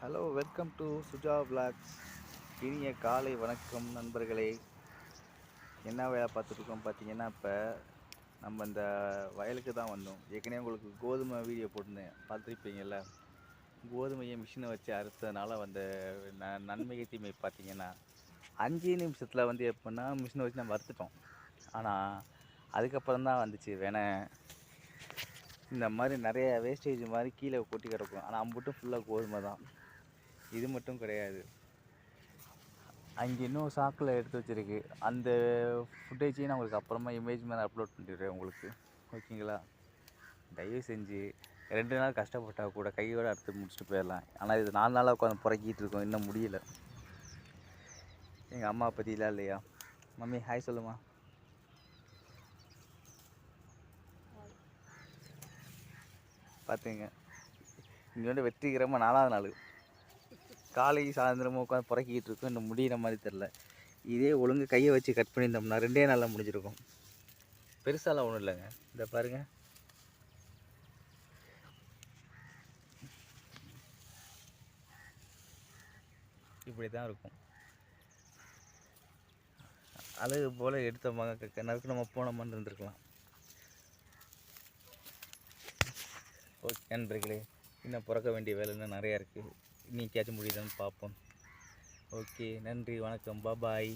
Hello, welcome to Suja vlogs. இனிய காலை வணக்கம் நண்பர்களே. என்ன வேலை பார்த்துட்ருக்கோம் பார்த்தீங்கன்னா, இப்போ நம்ம இந்த வயலுக்கு தான் வந்தோம். ஏற்கனவே உங்களுக்கு கோதுமை வீடியோ போட்டிருந்தேன், பார்த்துருப்பீங்கள்ல. கோதுமையை மிஷினை வச்சு அறுத்ததுனால வந்த நன்மை தீமை பார்த்தீங்கன்னா, 5 நிமிஷத்தில் வந்து எப்படின்னா மிஷினை வச்சு நம்ம அறுத்துட்டோம். ஆனால் அதுக்கப்புறம் தான் வந்துச்சு இந்த மாதிரி நிறைய வேஸ்டேஜ் மாதிரி கீழே கொட்டி கிடக்கும். ஆனால் அம்புட்டும் ஃபுல்லாக கோதுமை தான். இது மட்டும் கிடையாது, அங்கே இன்னும் சாக்கில் எடுத்து வச்சுருக்கு. அந்த ஃபுட்டேஜையும் நான் உங்களுக்கு அப்புறமா இமேஜ் மேலே அப்லோட் பண்ணிடுறேன் உங்களுக்கு, ஓகேங்களா? தயவு செஞ்சு 2 நாள் கஷ்டப்பட்டால் கூட கையோடு அறுத்து முடிச்சுட்டு போயிடலாம். ஆனால் இது 4 நாளாக உட்காந்து புறக்கிட்டு இருக்கோம், இன்னும் முடியல. எங்கள் அம்மா பற்றிலாம் இல்லையா? மம்மி ஹாய் சொல்லுமா. பார்த்துங்க, இங்கே வந்து வெற்றிகரமாக 4ஆவது நாள் காலை சாயந்தரமாக உட்காந்து புறக்கிட்டு இருக்கோம். இன்னும் முடிகிற மாதிரி தெரில. இதே ஒழுங்கு கையை வச்சு கட் பண்ணியிருந்தோம்னா 2 நாளில் முடிஞ்சிருக்கும். பெருசாலாம் ஒன்றும் இல்லைங்க, இந்த பாருங்கள். இப்படி தான் இருக்கும். அழகு போல் எடுத்தோம்மா நறுக்கு நம்ம போனோமான்னு இருந்திருக்கலாம். ஓகே நண்பர்களே, இன்னும் பிறக்க வேண்டிய வேலை இன்னும் நிறையா இருக்குது. இன்னைக்காச்சும் முடியுதான்னு பார்ப்போம். ஓகே, நன்றி, வணக்கம், பாய்.